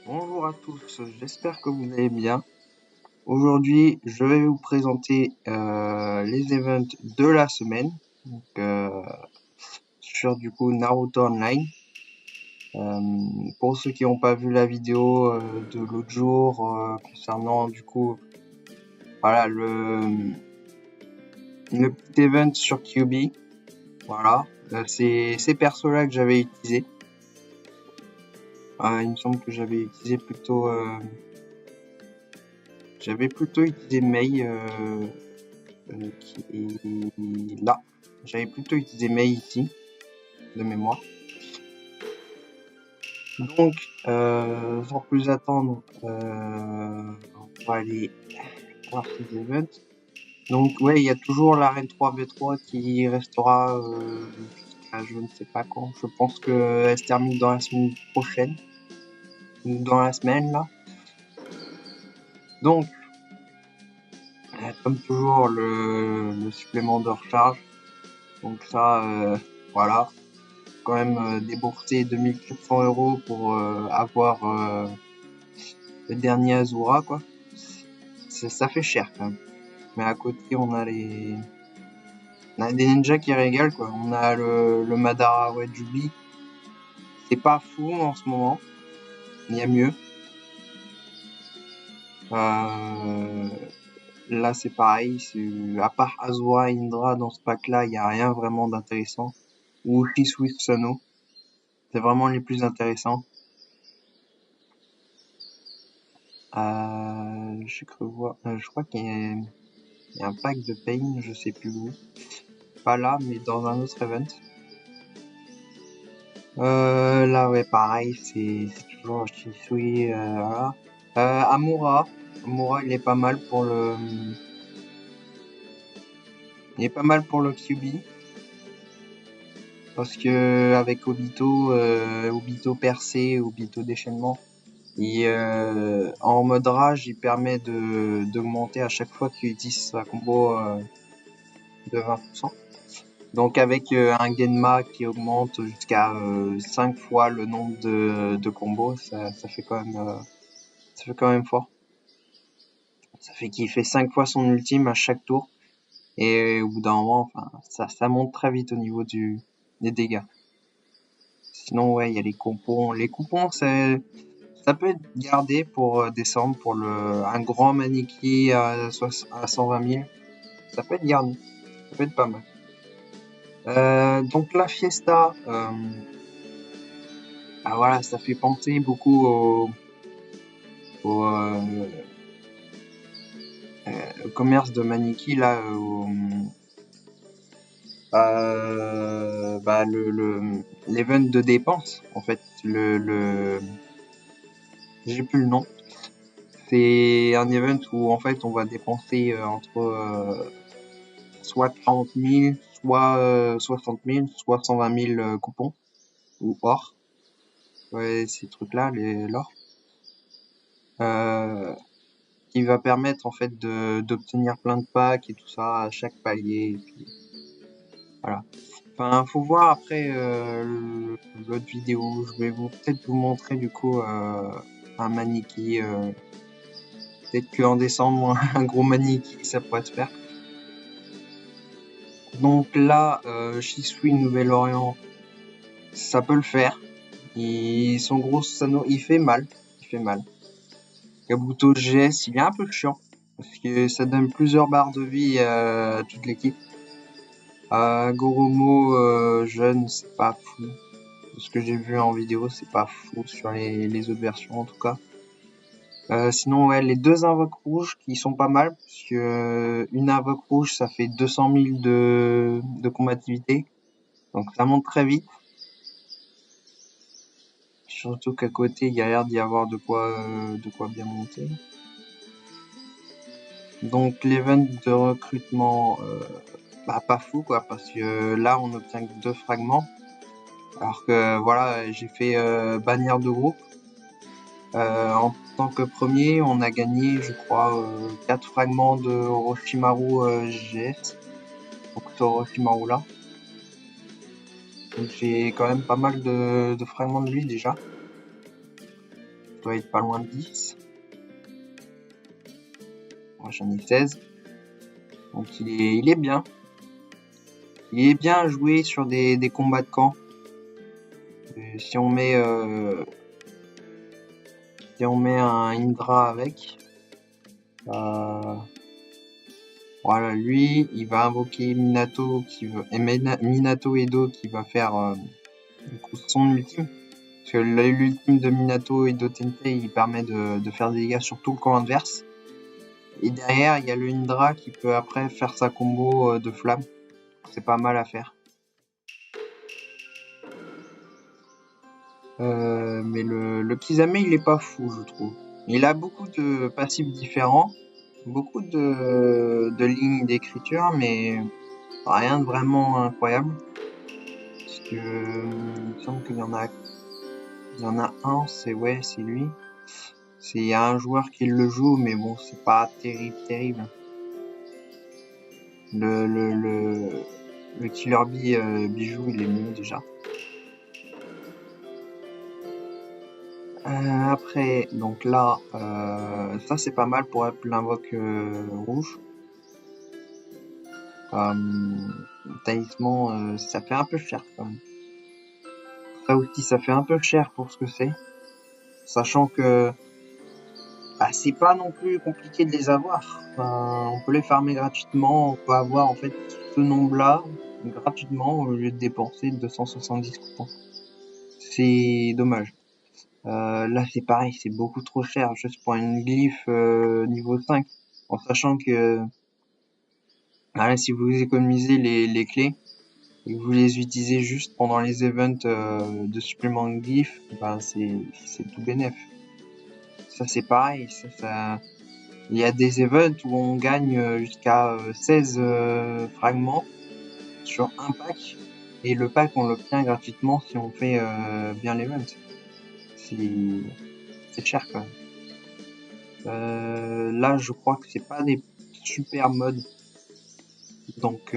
Bonjour à tous, j'espère que vous allez bien. Aujourd'hui, je vais vous présenter les events de la semaine donc, sur du coup Naruto Online. Pour ceux qui n'ont pas vu la vidéo de l'autre jour concernant du coup voilà le petit event sur Kyuubi, voilà, c'est ces persos-là que j'avais utilisé. Il me semble que j'avais plutôt utilisé Mei qui est là. J'avais plutôt utilisé Mei ici, de mémoire. Donc, sans plus attendre, on va aller voir ces events. Donc, ouais, il y a toujours l'arène 3v3 qui restera jusqu'à je ne sais pas quand. Je pense qu'elle se termine dans la semaine prochaine, ou dans la semaine là. Donc, comme toujours, le supplément de recharge. Donc ça, voilà. Quand même débourser 2400 € pour avoir le dernier Azura, quoi. Ça fait cher quand même. Mais à côté, on a des ninjas qui régalent, quoi. On a le Madara Wajubi. C'est pas fou en ce moment. Il y a mieux. Là, c'est pareil. À part Azura et Indra dans ce pack-là, il n'y a rien vraiment d'intéressant. Ou Shisui Susanoo. C'est vraiment les plus intéressants. J'ai cru voir. Je crois qu'il y a un pack de Pain, je sais plus où. Pas là, mais dans un autre event. Là, ouais, pareil, c'est toujours Shisui, voilà. Amura. Amura, il est pas mal pour le QB. Parce que avec Obito percé, Obito déchaînement, en mode rage, il permet d'augmenter à chaque fois qu'il utilise sa combo de 20%. Donc avec un Genma qui augmente jusqu'à 5 fois le nombre de combos, ça fait quand même fort. Ça fait qu'il fait 5 fois son ultime à chaque tour. Et au bout d'un moment, enfin, ça monte très vite au niveau des dégâts. Sinon, ouais, il y a les coupons. Les coupons, ça peut être gardé pour descendre pour un grand Maniki à 120 000. Ça peut être gardé. Ça peut être pas mal. Donc la Fiesta, voilà, ça fait penser beaucoup au commerce de Maniki là, l'event de dépenses en fait, j'ai plus le nom. C'est un event où en fait on va dépenser entre soit 40 000, soit 60 000, soit 120 000 coupons ou or. Ouais, ces trucs-là, l'or. Qui va permettre en fait d'obtenir plein de packs et tout ça à chaque palier. Et puis, voilà. Enfin, faut voir après l'autre vidéo. Je vais peut-être vous montrer du coup un Maniki. Peut-être qu'en décembre, un gros Maniki, ça pourrait se faire. Donc là, Shisui Nouvelle-Orient, ça peut le faire. Son gros Susanoo, il fait mal. Kabuto GS, il est un peu chiant. Parce que ça donne plusieurs barres de vie à toute l'équipe. Goromo jeune, c'est pas fou. Ce que j'ai vu en vidéo, c'est pas fou sur les autres versions en tout cas. Sinon, ouais, les deux invoques rouges qui sont pas mal, parce que une invoque rouge, ça fait 200 000 de combativité. Donc ça monte très vite. Surtout qu'à côté, il y a l'air d'y avoir de quoi bien monter. Donc l'event de recrutement, pas fou quoi, parce que là on obtient que 2 fragments. Alors que voilà, j'ai fait bannière de groupe. En tant que premier, on a gagné, je crois, 4 fragments de Orochimaru GS. Donc ce Orochimaru là. Donc j'ai quand même pas mal de fragments de lui déjà. je dois être pas loin de 10. Moi, j'en ai 16. Donc il est bien. Il est bien joué sur des combats de camp. Si on met un Indra avec, voilà, lui, il va invoquer Minato Minato Edo qui va faire du coup son ultime. Parce que l'ultime de Minato Edo Tensei, il permet de faire des dégâts sur tout le camp adverse. Et derrière, il y a le Indra qui peut après faire sa combo de flamme. C'est pas mal à faire. Mais le Kisame, il est pas fou, je trouve. Il a beaucoup de passifs différents, beaucoup de lignes d'écriture, mais rien de vraiment incroyable. Parce que il me semble qu'il y en a un, c'est lui. Il y a un joueur qui le joue, mais bon, c'est pas terrible. Le Killer Bee bijou, il est mieux déjà. Après, donc là, ça c'est pas mal pour être l'invoque rouge. Talisman, ça fait un peu cher quand même. Ça aussi, ça fait un peu cher pour ce que c'est. Sachant que c'est pas non plus compliqué de les avoir. On peut les farmer gratuitement. On peut avoir en fait ce nombre-là gratuitement au lieu de dépenser 270 coupons. C'est dommage. Là, c'est pareil, c'est beaucoup trop cher juste pour une glyphe niveau 5. En sachant que si vous économisez les clés et que vous les utilisez juste pendant les events de supplément de glyphes, c'est tout bénef. Ça, c'est pareil. Il y a des events où on gagne jusqu'à 16 fragments sur un pack. Et le pack, on l'obtient gratuitement si on fait bien l'event. C'est cher quand même. Là, je crois que c'est pas des super modes. Donc,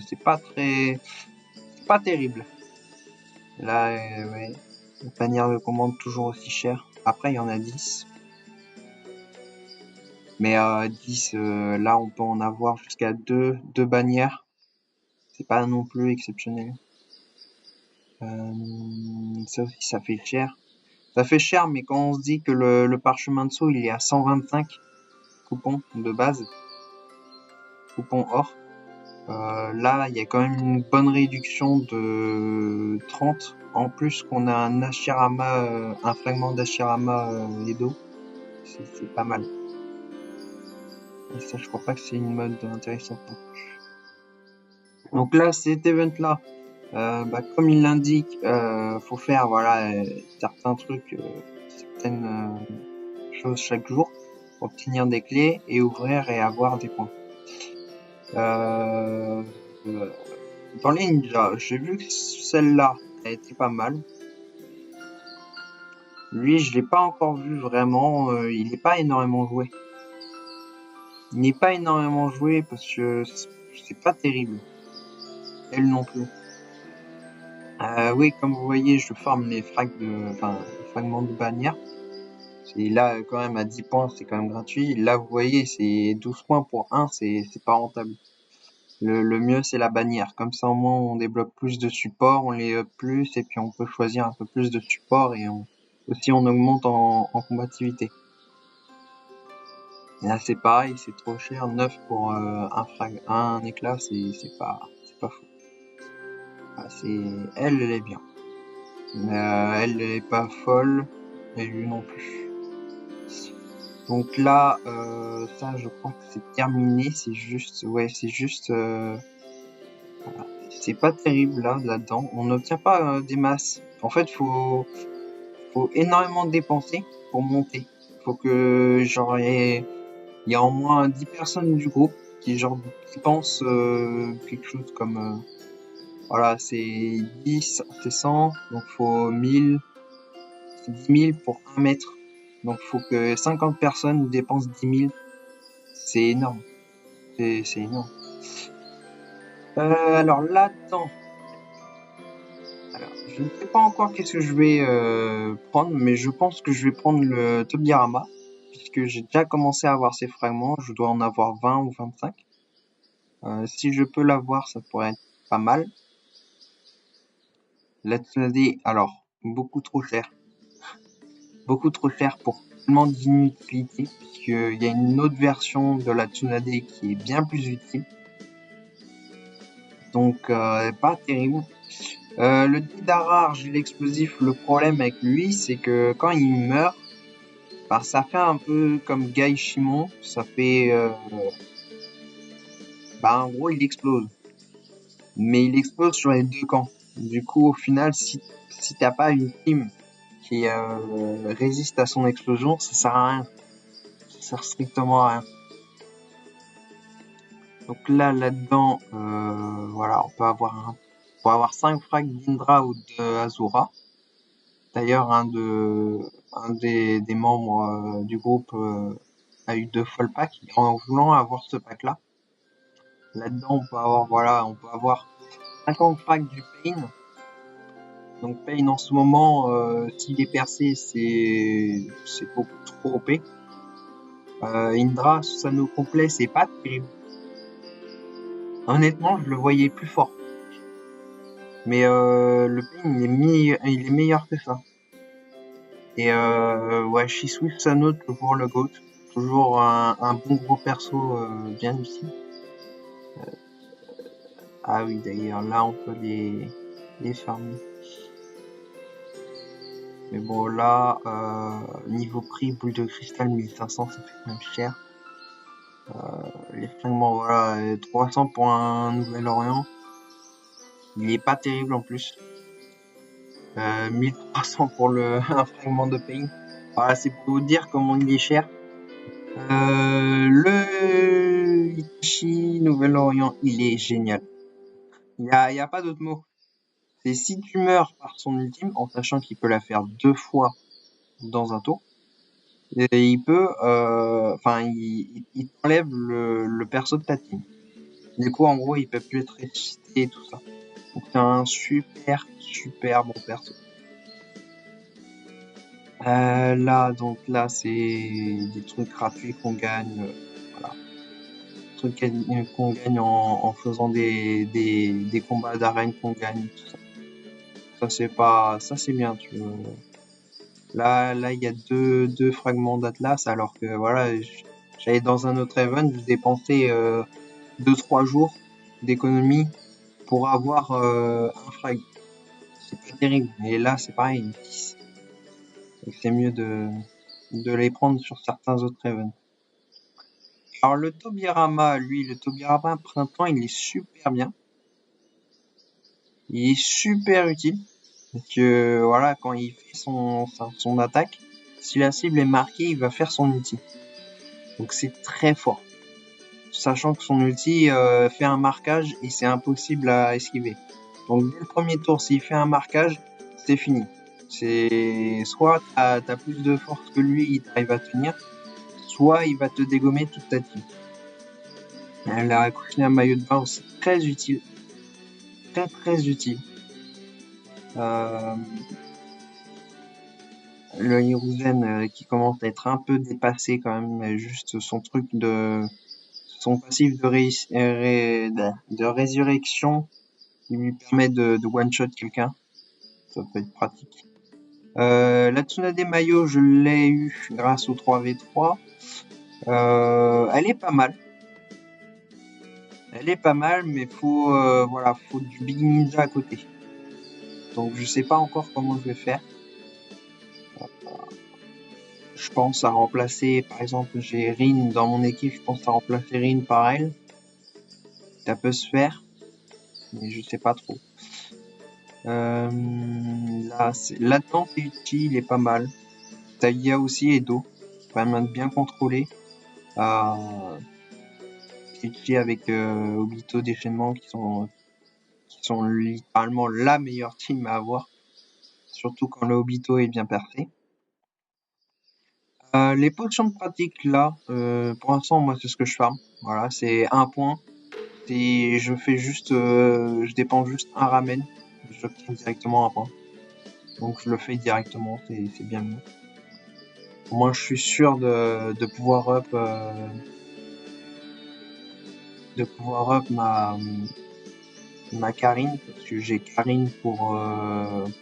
c'est pas terrible. Là, ouais. Une bannière de commande toujours aussi cher. Après, il y en a 10. Mais 10, là, on peut en avoir jusqu'à deux bannières. C'est pas non plus exceptionnel. Ça aussi, ça fait cher. Ça fait cher, mais quand on se dit que le parchemin de saut, il est à 125 coupons de base, coupons or, là, il y a quand même une bonne réduction de 30. En plus qu'on a un Hashirama, un fragment d'Hashirama Edo, c'est pas mal. Et ça, je crois pas que c'est une mode intéressante non plus. Donc là, cet event-là, comme il l'indique, faut faire certains trucs, certaines choses chaque jour pour obtenir des clés et ouvrir et avoir des points. Dans les ninjas, j'ai vu que celle-là a été pas mal. Lui, je l'ai pas encore vu vraiment. Il est pas énormément joué. Il n'est pas énormément joué parce que c'est pas terrible. Elle non plus. Oui, comme vous voyez, je forme les fragments de bannière. Et là, quand même, à 10 points, c'est quand même gratuit. Là, vous voyez, c'est 12 points pour 1, c'est pas rentable. Le mieux, c'est la bannière. Comme ça, au moins, on débloque plus de supports, on les up plus, et puis on peut choisir un peu plus de supports, et aussi on augmente en combativité. Et là, c'est pareil, c'est trop cher. 9 pour un éclat, c'est pas fou. Elle est bien. Mais elle est pas folle, et lui non plus. Donc là, ça, je crois que c'est terminé. C'est juste, c'est pas terrible là-dedans. On n'obtient pas des masses. En fait, faut énormément dépenser pour monter. Faut que il y a au moins 10 personnes du groupe qui pensent quelque chose comme c'est 10, c'est 100, donc faut 1000, c'est 10 000 pour 1 mètre. Donc faut que 50 personnes dépensent 10 000. C'est énorme. C'est énorme. Alors là-dedans, Je ne sais pas encore qu'est-ce que je vais prendre, mais je pense que je vais prendre le Tobirama, puisque j'ai déjà commencé à avoir ces fragments. Je dois en avoir 20 ou 25. Si je peux l'avoir, ça pourrait être pas mal. La Tsunade, alors, beaucoup trop cher. Beaucoup trop cher pour tellement d'inutilité, puisqu'il y a une autre version de la Tsunade qui est bien plus utile. Donc, pas terrible. Le Didara Argile Explosif, le problème avec lui, c'est que quand il meurt, bah, ça fait un peu comme Gai Shimon, ça fait... bah, en gros, il explose. Mais il explose sur les deux camps. Du coup, au final, si t'as pas une team qui résiste à son explosion, ça sert à rien. Ça sert strictement à rien. Donc là-dedans, voilà, on peut avoir 5 frags d'Indra ou de Azura. D'ailleurs, un des membres du groupe a eu 2 fois le pack, en voulant avoir ce pack-là. Là-dedans, on peut avoir 50 frags du Pain. Donc Pain en ce moment, s'il est percé, c'est beaucoup trop OP. Indra, Susanoo complet, c'est pas terrible. Honnêtement, je le voyais plus fort. Mais le Pain, il est meilleur que ça. Et ouais, Shisui Susanoo, toujours le GOAT. Toujours un bon gros perso bien utile. Ah oui, d'ailleurs, là, on peut les farmer. Mais bon, là, niveau prix, boule de cristal 1500, ça fait quand même cher. Les fragments, voilà, 300 pour un Nouvel Orient. Il est pas terrible en plus. 1300 pour un fragment de Pain. Voilà, c'est pour vous dire comment il est cher. Le Itachi Nouvel Orient, il est génial. Il y a pas d'autre mot. C'est si tu meurs par son ultime, en sachant qu'il peut la faire 2 fois dans un tour, et il peut, il t'enlève le perso de ta team. Du coup, en gros, il peut plus être ressuscité et tout ça. Donc c'est un super bon perso. Là, c'est des trucs gratuits qu'on gagne, voilà. Des trucs qu'on gagne en faisant des combats d'arène qu'on gagne, tout ça. Ça c'est bien, tu vois. Là, il y a deux fragments d'Atlas, alors que voilà, j'allais dans un autre event, je dépensais 2-3 jours d'économie pour avoir un frag. C'est pas terrible. Et là, c'est pareil, 10. Donc c'est mieux de les prendre sur certains autres events. Alors le Tobirama, le Tobirama printemps, il est super bien. Il est super utile. Parce que voilà, quand il fait son attaque, si la cible est marquée, il va faire son ulti. Donc c'est très fort. Sachant que son ulti fait un marquage et c'est impossible à esquiver. Donc dès le premier tour, s'il fait un marquage, c'est fini. C'est soit t'as plus de force que lui, il t'arrive à tenir, soit il va te dégommer toute ta team. La coquine à maillot de bain aussi très utile, très utile. Le Hiruzen qui commence à être un peu dépassé quand même, juste son passif de résurrection, il lui permet de one-shot quelqu'un. Ça peut être pratique. La Tsunade Mayo, je l'ai eu grâce au 3v3. Elle est pas mal. Elle est pas mal, mais faut du Big Ninja à côté. Donc je sais pas encore comment je vais faire. Je pense à remplacer, par exemple, j'ai Rin dans mon équipe, je pense à remplacer Rin par elle. Ça peut se faire, mais je sais pas trop. Là-dedans, Teichi, il est pas mal. Taïa aussi et Do, quand même bien contrôlé. Teichi avec Obito déchaînement qui sont littéralement la meilleure team à avoir. Surtout quand le Obito est bien parfait. Les potions de pratique là, pour l'instant moi c'est ce que je farm. Voilà, c'est un point. Je dépense juste un ramen. J'obtiens directement un point. Donc je le fais directement, c'est bien mieux. Au moins je suis sûr de pouvoir up ma Karine, parce que j'ai Karine pour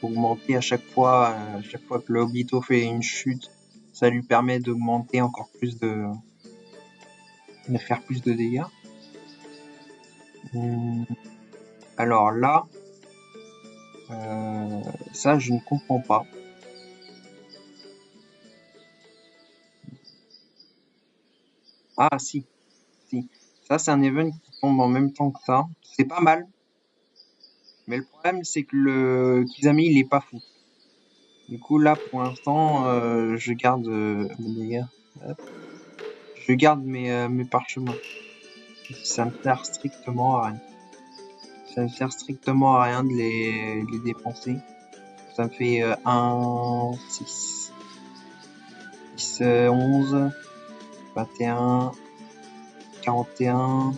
augmenter à chaque fois que le Obito fait une chute, ça lui permet d'augmenter encore plus de faire plus de dégâts. Alors là, ça je ne comprends pas. Ah si. Ça c'est un event qui tombe en même temps que ça. C'est pas mal. Mais le problème c'est que le Kizami il est pas fou. Du coup là pour l'instant je garde mes dégâts. Hop. Je garde mes parchemins. Ça me sert strictement à rien. Ça me sert strictement à rien de les dépenser. Ça me fait 1, 6, 10, 11, 21, 41.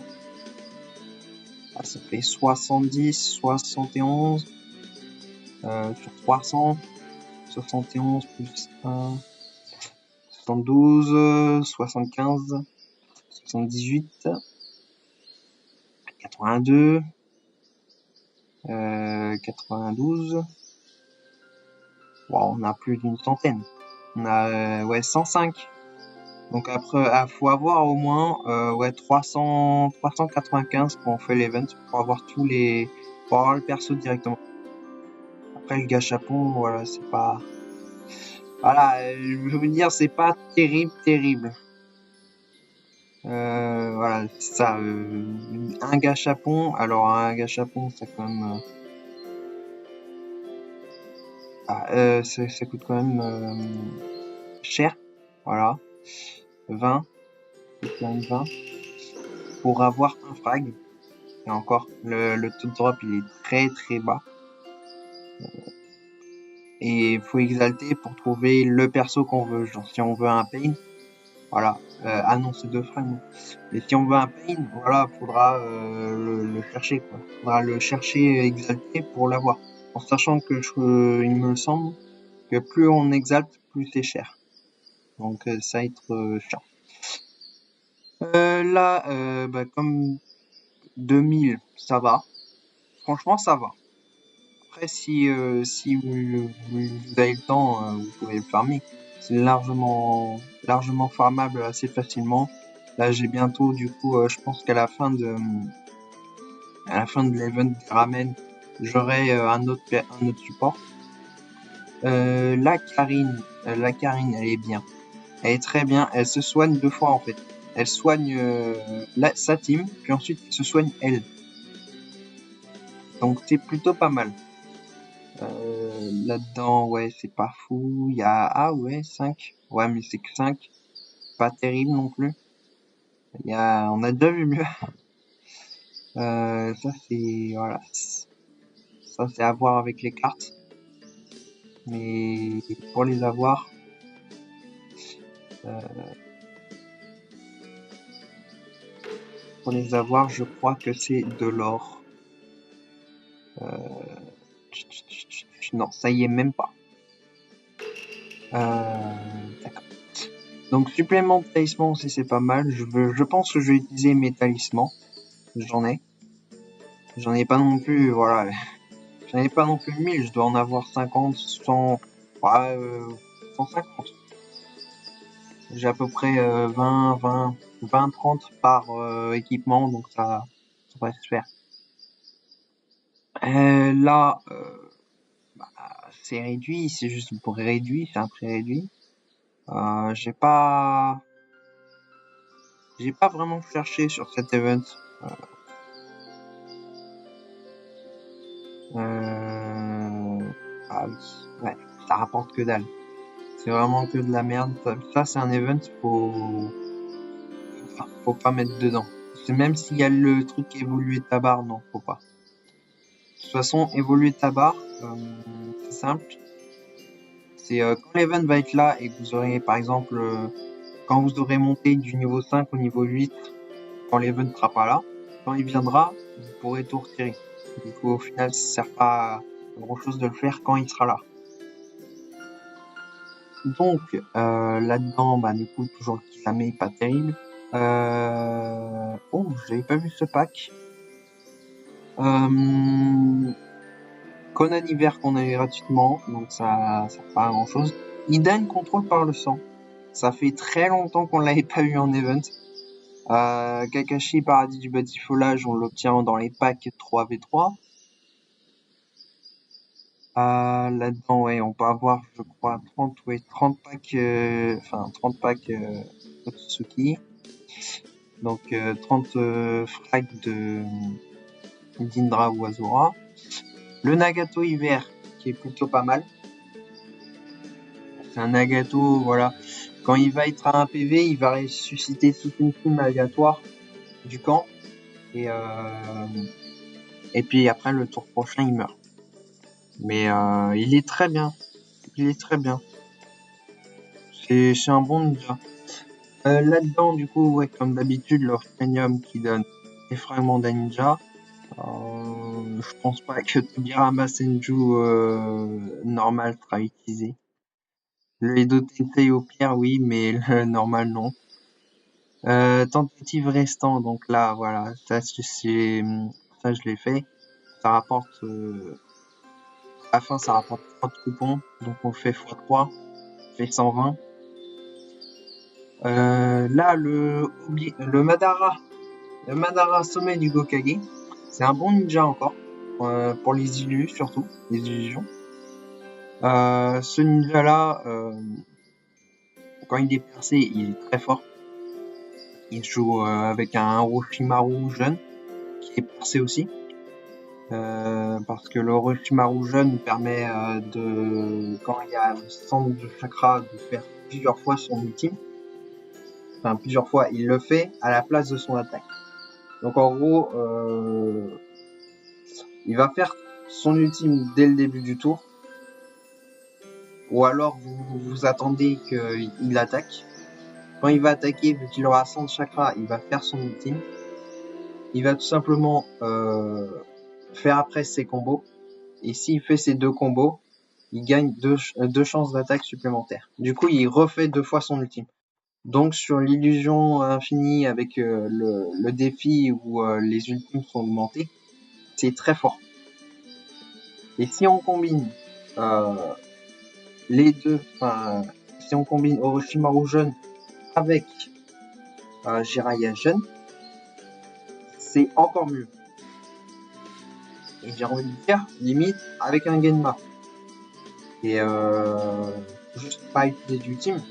Ah, ça fait 70, 71 sur 300. 71 plus 1, 72, 75, 78, 82, 92. Wow, on a plus d'une centaine. On a 105. Donc après, faut avoir au moins 395 quand on fait l'event pour avoir pour avoir le perso directement. Après le gachapon, voilà, c'est pas, voilà, je veux dire, c'est pas terrible. Voilà, c'est ça. Un gachapon, alors un gachapon, ça quand même, ça coûte quand même cher. Voilà, 20, c'est quand même 20 pour avoir un frag. Et encore, le taux de drop il est très bas. Et il faut exalter pour trouver le perso qu'on veut. Genre si on veut un Pain, voilà. Non, c'est 2 frags. Mais si on veut un Pain, voilà, faudra le chercher, quoi. Faudra le chercher exalté pour l'avoir. En sachant que il me semble que plus on exalte, plus c'est cher. Donc ça va être chiant. Là, comme 2000, ça va. Franchement, ça va. Après, si vous avez le temps, vous pouvez le farmer. C'est largement farmable assez facilement. Là, j'ai bientôt, du coup, je pense qu'à la fin de l'event des ramen, j'aurai un autre support. La Karine, elle est bien. Elle est très bien. Elle se soigne 2 fois en fait. Elle soigne sa team, puis ensuite elle se soigne elle. Donc c'est plutôt pas mal. Là-dedans, ouais, c'est pas fou. Il y a, 5. Ouais, mais c'est que 5. Pas terrible non plus. On a déjà vu mieux. Ça c'est, voilà. Ça c'est à voir avec les cartes. Mais pour les avoir, je crois que c'est de l'or. Non, ça y est même pas. D'accord. Donc supplément de talisman aussi c'est pas mal. Je pense que je vais utiliser mes talismans. J'en ai pas non plus, voilà. J'en ai pas non plus 1000, je dois en avoir 50, 100, 150. J'ai à peu près 20, 30 par équipement, donc ça va se faire. Là, c'est réduit, c'est juste pour réduit, c'est un prix réduit. J'ai pas vraiment cherché sur cet event. Ah oui, ouais, ça rapporte que dalle. C'est vraiment que de la merde. Ça c'est un event, faut pas mettre dedans. C'est même s'il y a le truc évoluer ta barre, non, faut pas. De toute façon, évoluer ta barre, c'est simple. C'est quand l'event va être là et que vous aurez, par exemple, quand vous aurez monté du niveau 5 au niveau 8, quand l'event ne sera pas là, quand il viendra, vous pourrez tout retirer. Du coup, au final, ça sert pas à grand chose de le faire quand il sera là. Donc, là-dedans, bah, du coup, toujours le Kisame, pas terrible. Oh, j'avais pas vu ce pack. Conan Hiver qu'on a eu gratuitement, donc ça sert pas à grand chose. Iden contrôle par le sang. Ça fait très longtemps qu'on l'avait pas eu en event. Kakashi Paradis du Batifolage, on l'obtient dans les packs 3v3. Là-dedans, ouais, on peut avoir, je crois, 30 packs, 30 packs Otsutsuki. Donc 30 frags de d'Indra ou Azura. Le Nagato Hiver, qui est plutôt pas mal. C'est un Nagato, voilà. Quand il va être à un PV, il va ressusciter toute une team aléatoire du camp. Et puis après, le tour prochain, il meurt. Mais il est très bien. Il est très bien. C'est un bon ninja. Là-dedans, du coup, ouais, comme d'habitude, Love Premium qui donne des fragments d'un ninja. Je pense pas que Tobirama Senju normal sera utilisé. Le Edo Tensei au pire, oui, mais le normal, non. Tentative restant, donc là, voilà, ça je l'ai fait. Ça rapporte, à la fin, ça rapporte 30 coupons, donc on fait x3, fait 120. Là, le Madara, sommet du Gokage, c'est un bon ninja encore, pour les illus surtout, les illusions. Ce ninja-là, quand il est percé, il est très fort. Il joue avec un Orochimaru jeune, qui est percé aussi. Parce que le Orochimaru jeune permet quand il y a un centre de chakra, de faire plusieurs fois son ultime. Enfin, plusieurs fois, il le fait à la place de son attaque. Donc en gros, il va faire son ultime dès le début du tour. Ou alors vous attendez qu'il attaque. Quand il va attaquer, vu qu'il aura 100 de chakra, il va faire son ultime. Il va tout simplement faire après ses combos. Et s'il fait ses 2 combos, il gagne 2 chances d'attaque supplémentaires. Du coup, il refait 2 fois son ultime. Donc sur l'illusion infinie avec le défi où les ultimes sont augmentés, c'est très fort. Et si on combine les deux, si on combine Orochimaru jeune avec Jiraiya jeune, c'est encore mieux. Et j'ai envie de dire, limite, avec un Genma. Et juste pas utiliser d'ultime,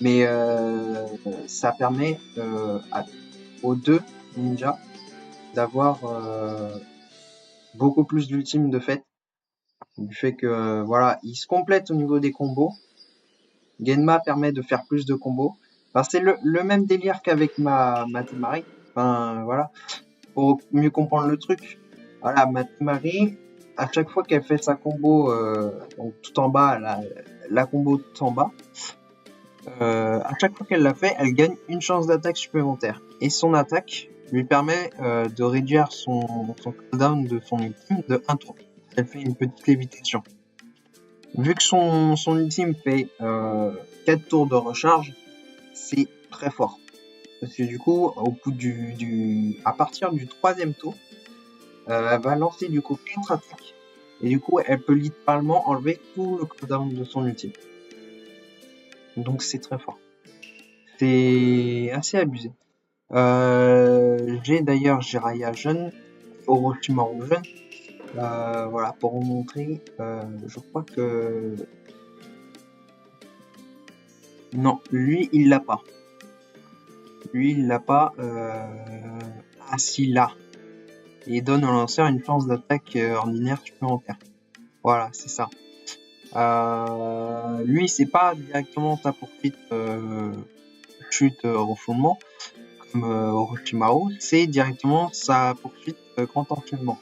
mais ça permet aux deux ninjas d'avoir beaucoup plus d'ultimes de fait. Du fait que voilà, ils se complètent au niveau des combos. Genma permet de faire plus de combos. Enfin, c'est le même délire qu'avec ma Temari. Enfin voilà, pour mieux comprendre le truc. Voilà, ma Temari, à chaque fois qu'elle fait sa combo, donc tout en bas, la combo tout en bas, à chaque fois qu'elle l'a fait, elle gagne une chance d'attaque supplémentaire. Et son attaque lui permet de réduire son cooldown de son ultime de 1 tour. Elle fait une petite lévitation. Vu que son ultime fait 4 tours de recharge, c'est très fort. Parce que du coup, au bout à partir du 3e tour, elle va lancer du coup 4 attaques. Et du coup, elle peut littéralement enlever tout le cooldown de son ultime. Donc c'est très fort. C'est assez abusé. J'ai d'ailleurs Jiraiya jeune, Orochimaru jeune. Voilà, pour vous montrer, je crois que... Non, lui, il l'a pas. Lui, il l'a pas. Ah si, là. Il donne au lanceur une chance d'attaque ordinaire supplémentaire. Voilà, c'est ça. Lui, c'est pas directement ta poursuite chute refoulement comme Orochimaru, c'est directement sa poursuite grand enchaînement.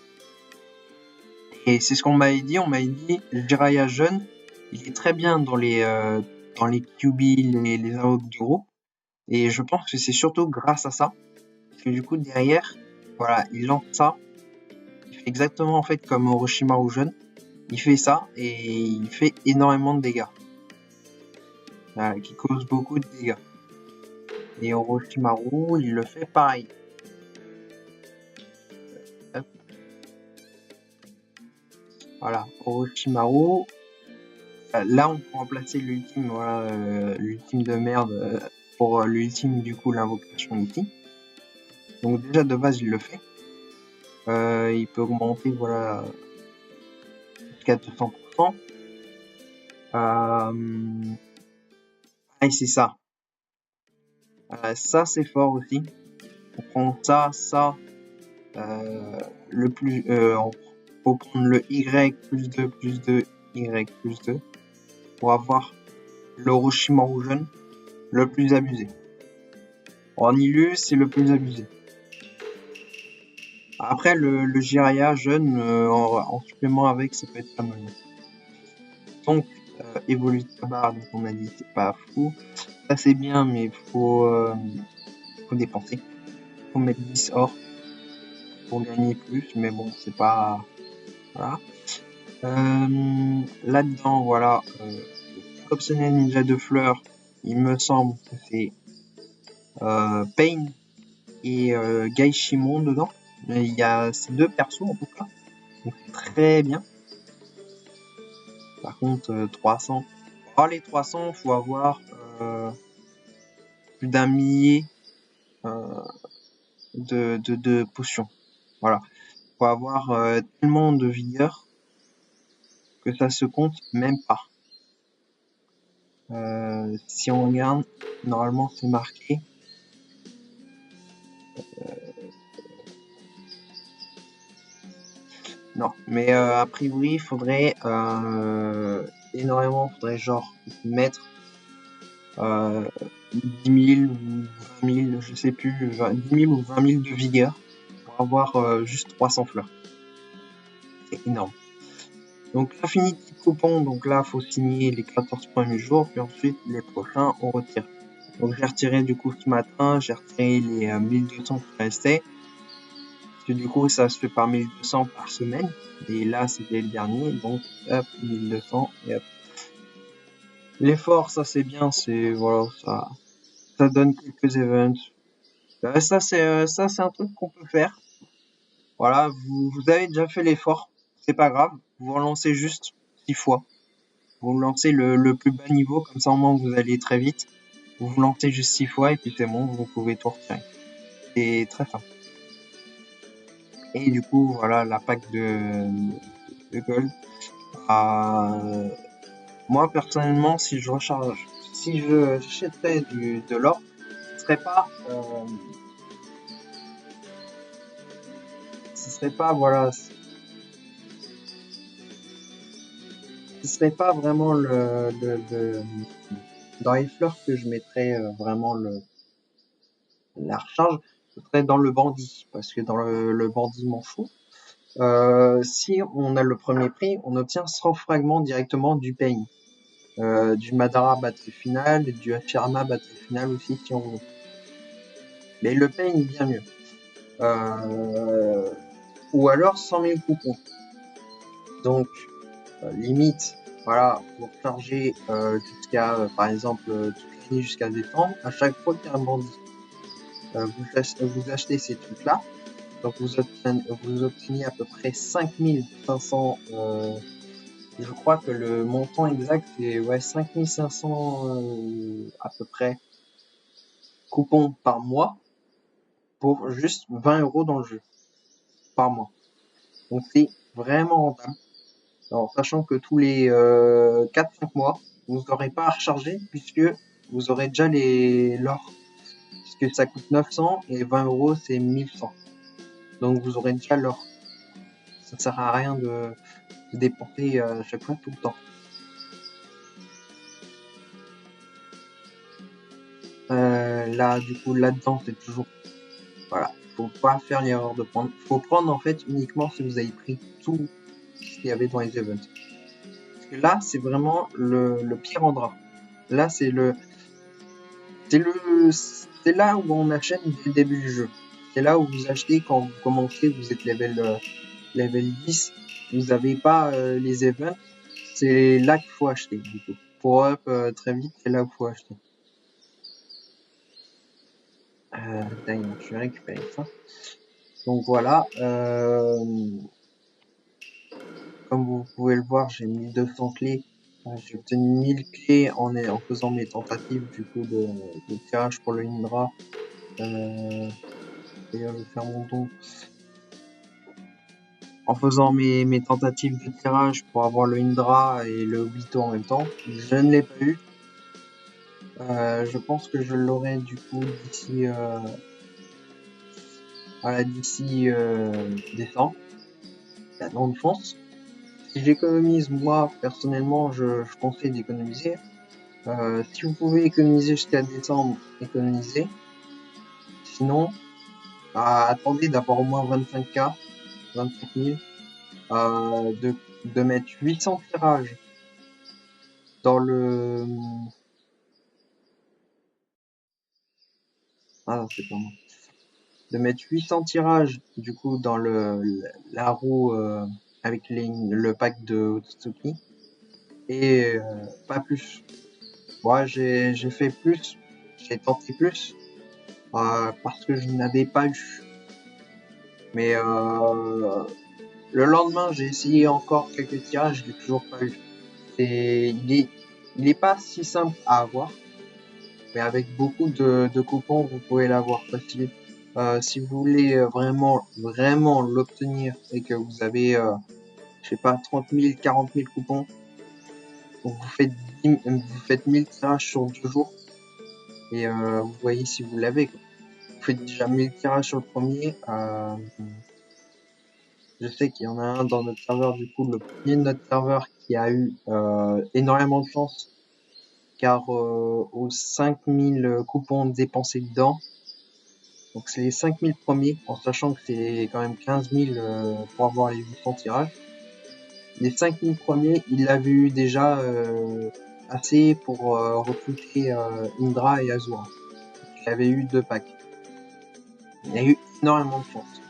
Et c'est ce qu'on m'avait dit. On m'avait dit Jiraiya jeune, il est très bien dans les QB, les invoques du groupe. Et je pense que c'est surtout grâce à ça. Parce que du coup, derrière, voilà, il lance ça. Il fait exactement en fait comme Orochimaru jeune. Il fait ça et il fait énormément de dégâts. qui cause beaucoup de dégâts. Et Orochimaru, il le fait pareil. Hop. Voilà, Orochimaru. Là, on peut remplacer l'ultime, voilà, l'ultime de merde pour l'ultime, du coup, l'invocation ultime. Donc déjà, de base, il le fait. Il peut augmenter, voilà, jusqu'à 200%. Et c'est ça. Ça, c'est fort aussi. On prend ça, le plus, on faut prendre le Y plus 2 plus 2, Y plus 2 pour avoir l'Orochimaru jeune le plus abusé. En Illu, c'est le plus abusé. Après, le Jiraiya jeune en supplément avec, ça peut être pas mal. Donc, évolue tabac, donc on a dit c'est pas fou. Ça c'est bien, mais faut dépenser. Faut mettre 10 or pour gagner plus, mais bon, c'est pas... Voilà. Là-dedans, voilà, optionnel ninja de fleurs, il me semble que c'est Pain et Gaishimon dedans. Mais il y a ces deux persos en tout cas, donc c'est très bien. Par contre, 300. Alors les 300, faut avoir plus d'un millier de potions. Voilà. Faut avoir tellement de vigueur que ça se compte même pas. Si on regarde, normalement c'est marqué. Non, mais a priori, il faudrait énormément, faudrait genre mettre 10 000 ou 20 000, je sais plus, 10 000 ou 20 000 de vigueur pour avoir juste 300 fleurs. C'est énorme. Donc l'Infinity Coupon, donc là, faut signer les 14 premiers jours, puis ensuite les prochains, on retire. Donc j'ai retiré du coup ce matin, j'ai retiré les 1200 qui restaient. Parce que du coup, ça se fait par 1200 par semaine. Et là, c'était le dernier, donc hop, 1200 et hop. L'effort, ça c'est bien, c'est voilà, ça donne quelques events. Ça c'est un truc qu'on peut faire. Voilà, vous avez déjà fait l'effort, c'est pas grave, vous relancez juste 6 fois. Vous lancez le plus bas niveau, comme ça au moins vous allez très vite. Vous vous lancez juste 6 fois et puis c'est bon, vous pouvez tout retirer. C'est très simple. Et du coup, voilà, la pack de gold. Moi personnellement, si je j'achèterais de l'or, ce serait pas voilà, ce serait pas vraiment dans les fleurs que je mettrais vraiment la recharge, ce serait dans le bandit, parce que dans le bandit m'en fout. Si on a le premier prix, on obtient 100 fragments directement du Pain, du Madara battle final et du Hachirama battle final aussi si on veut. Mais le Pain est bien mieux. Ou alors 100 000 coupons. Donc limite, voilà, pour charger jusqu'à, par exemple, toute l'année jusqu'à décembre, à chaque fois qu'il y a un bandit, vous achetez ces trucs-là. Donc vous obtenez à peu près 5500, je crois que le montant exact est 5500 à peu près coupons par mois pour juste 20 € dans le jeu par mois. Donc c'est vraiment rentable. Alors sachant que tous les 4-5 mois, vous n'aurez pas à recharger puisque vous aurez déjà l'or. Puisque ça coûte 900 et 20 € c'est 1100. Donc vous aurez déjà l'or. Ça sert à rien de dépenser à chaque fois tout le temps. Là, du coup, là-dedans, c'est toujours... Voilà, faut pas faire l'erreur de prendre. Faut prendre, en fait, uniquement si vous avez pris tout ce qu'il y avait dans les events. Parce que là, c'est vraiment le pire endroit. Là, c'est là où on achète dès le début du jeu. C'est là où vous achetez quand vous commencez, vous êtes level 10, vous n'avez pas les events. C'est là qu'il faut acheter, du coup, pour up très vite, c'est là où faut acheter. D'ailleurs, je vais récupérer ça. Donc voilà, comme vous pouvez le voir, j'ai 1200 clés. J'ai obtenu 1000 clés en faisant mes tentatives du coup de tirage pour le Indra. D'ailleurs, je vais faire mon don. En faisant mes tentatives de tirage pour avoir le Indra et le Obito en même temps, je ne l'ai pas eu. Je pense que je l'aurai du coup d'ici décembre. Il y a de grandes chances. Si j'économise, moi personnellement, je conseille d'économiser. Si vous pouvez économiser jusqu'à décembre, économisez. Sinon, attendez d'avoir au moins 25K, 25 000, de mettre 800 tirages dans le... Ah non, c'est pas moi. De mettre 800 tirages du coup dans la roue avec le pack de Otsutsuki et pas plus. Moi j'ai fait plus, j'ai tenté plus parce que je n'avais pas eu. Mais le lendemain j'ai essayé encore quelques tirages, je l'ai toujours pas eu. Il est pas si simple à avoir, mais avec beaucoup de coupons vous pouvez l'avoir facile. Si vous voulez vraiment l'obtenir et que vous avez, je sais pas, 30 000, 40 000 coupons, donc vous faites 1000 tirages sur 2 jours et vous voyez si vous l'avez. Vous faites déjà 1000 tirages sur le premier. Je sais qu'il y en a un dans notre serveur, du coup, le premier de notre serveur qui a eu énormément de chance car aux 5000 coupons dépensés dedans, donc c'est les 5000 premiers, en sachant que c'est quand même 15 000 pour avoir les 800 tirages. Les 5000 premiers, il l'avait eu déjà assez pour recruter Indra et Azura. Il avait eu 2 packs. Il a eu énormément de chance.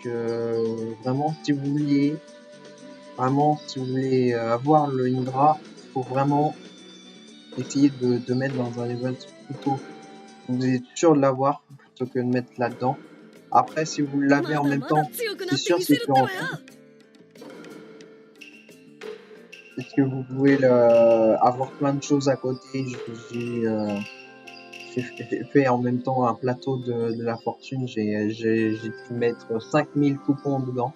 Que vraiment, si vous voulez avoir le Indra, il faut vraiment essayer de mettre dans un event plutôt. Vous êtes sûr de l'avoir plutôt que de mettre là-dedans. Après, si vous l'avez en même temps, c'est sûr c'est plus rentable. Parce que vous pouvez avoir plein de choses à côté. J'ai fait en même temps un plateau de la fortune. J'ai pu mettre 5000 coupons dedans.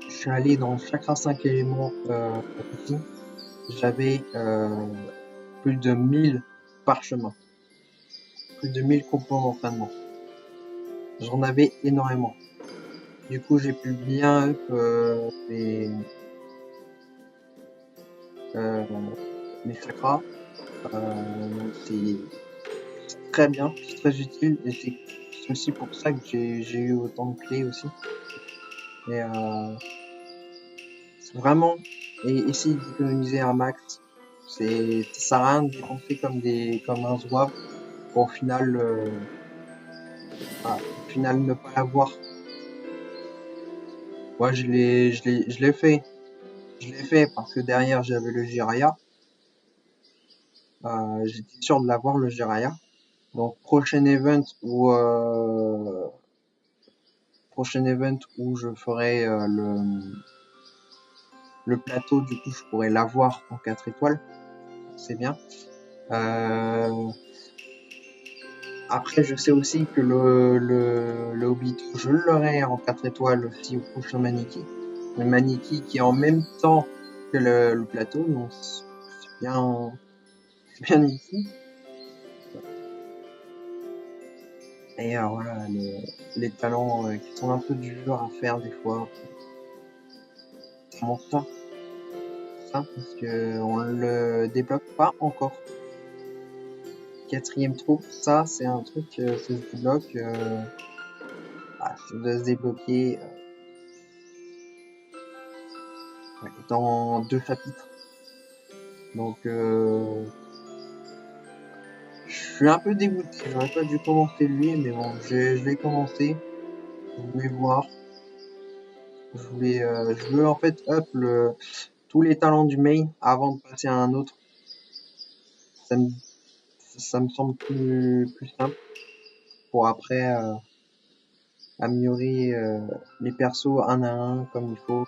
Je suis allé dans chacun 5 éléments ici. J'avais plus de 1000 parchemins. Plus de 1000 coupons d'entraînement. J'en avais énormément. Du coup, j'ai pu bien up mes chakras. C'est très bien, c'est très utile et c'est aussi pour ça que j'ai eu autant de clés aussi. Et c'est vraiment essayer d'économiser un max. Ça sert à rien de dépenser comme un zouave pour au final ne pas l'avoir. Moi je l'ai fait. Je l'ai fait parce que derrière j'avais le Jiraya. J'étais sûr de l'avoir le Jiraya. Donc prochain event où je ferai le plateau, du coup je pourrais l'avoir en 4 étoiles. C'est bien. Après je sais aussi que le Obito je l'aurai en 4 étoiles aussi au prochain Maniki. Le Maniki qui est en même temps que le plateau, donc c'est bien ici. Et voilà, les talents qui sont un peu durs à faire des fois. Comment ça parce que on le débloque pas encore. Quatrième troupe, ça c'est un truc, ça se débloque, ça doit se débloquer dans 2 chapitres. Donc je suis un peu dégoûté, j'aurais pas dû commencer lui, mais bon, je l'ai commencé. Je voulais voir. Je veux en fait up tous les talents du main avant de passer à un autre. Ça me, ça me semble plus simple pour après améliorer les persos un à un comme il faut.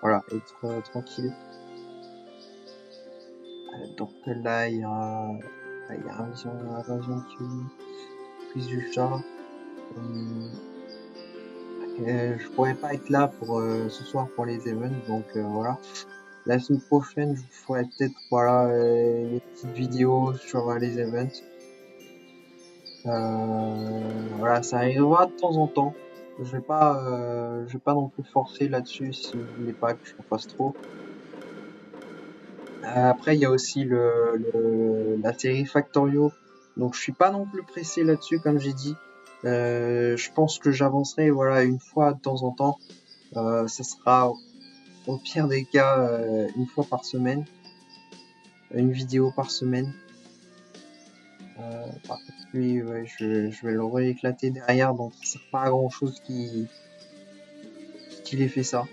Voilà, être tranquille. Donc là, il y a Invasion qui prise du chat. Je pourrais pas être là pour ce soir pour les events, donc voilà. La semaine prochaine, je vous ferai peut-être voilà les petites vidéos sur les events. Voilà, ça arrivera de temps en temps. Je vais pas non plus forcer là-dessus si vous voulez pas que je en fasse trop. Après, il y a aussi la série Factorio. Donc, je suis pas non plus pressé là-dessus, comme j'ai dit. Je pense que j'avancerai, voilà, une fois de temps en temps. Ça sera, au pire des cas, une fois par semaine. Une vidéo par semaine. Par contre, lui, ouais, je vais le rééclater derrière, donc ça sert pas à grand chose qu'il ait fait ça.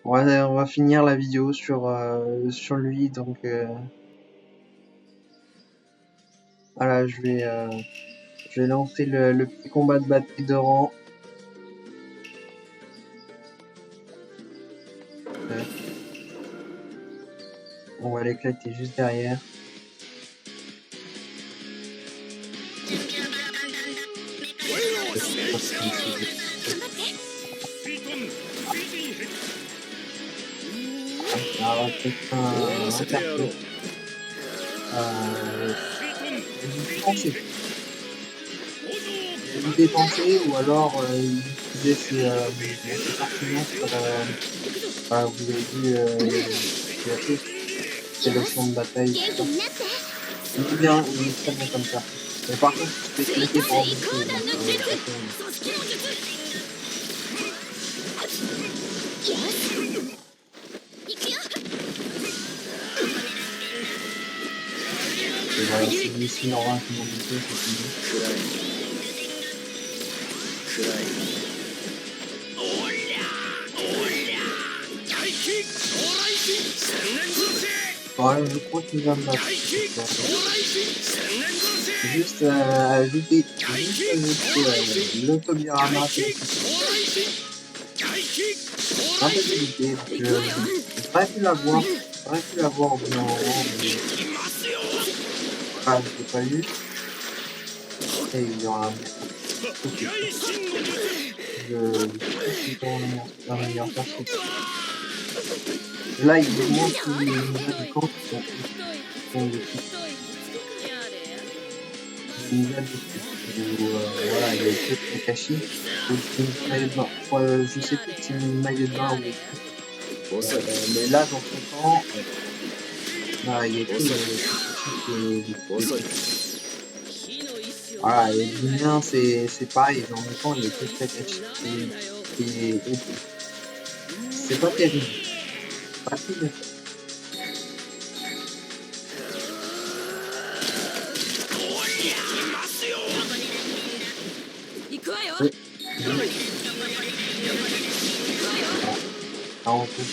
On va finir la vidéo sur lui, donc voilà, je vais lancer le petit combat de bataille de rang. On va l'éclater juste derrière. Alors, peut-être un perso. Vous dépenser ou alors utiliser ses partenaires voilà, vous avez vu c'est le champ de bataille. Il est bien, il est très bien comme ça. Mais par contre, je peux cliquer pour et voilà, celui-ci aura un finalité, c'est fini. Ouais, je crois qu'il va me battre. Juste ajouter l'autobirama. Un peu d'utilité, j'aurais pu l'avoir. J'aurais pu l'avoir au bout d'un moment, mais ah, je l'ai pas eu. Et il y aura un un meilleur perso. Là, il augmente les niveaux du camp qui sont dessus. Les niveaux dessus. Voilà, il y a que Kakashi. Je sais plus si c'est une maillot de bain ou mais là, dans son camp, voilà, il y a que voilà, et le mien, c'est pareil, en même temps, il y a que Kakashi. Et c'est pas terrible. Pas terrible. Oui. Ah, en fait,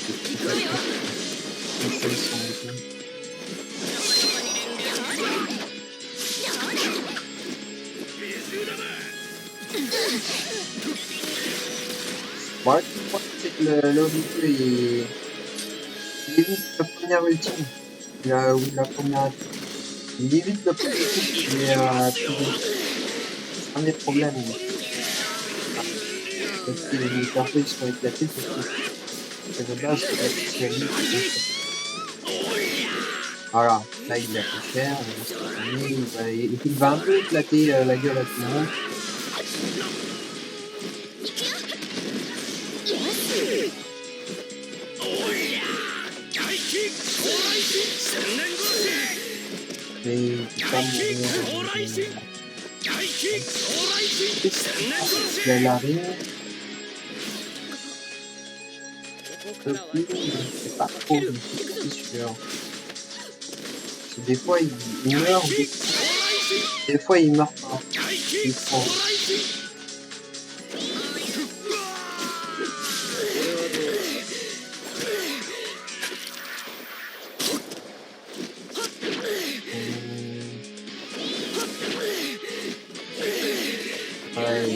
voilà, je crois que c'est que le il évite la première ultime. Ou la première. Il évite la première ultime, mais c'est un des problèmes. Parce que les persos ils sont éclatés parce que de base c'est la spécialité. Voilà, là il a fait cher, il va un peu éclater la gueule à tout le monde. Mais il peut pas mourir. Il a l'arrêt. C'est pas trop, c'est sûr. Des fois il meurt, des fois il meurt pas. Il prend. Ouais,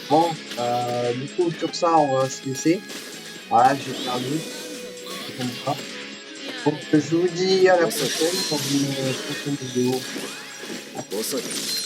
bon, du coup, sur ça, on va se laisser. Voilà, j'ai perdu. C'est comme ça. Donc, je vous dis à la prochaine dans une prochaine vidéo. 遅い。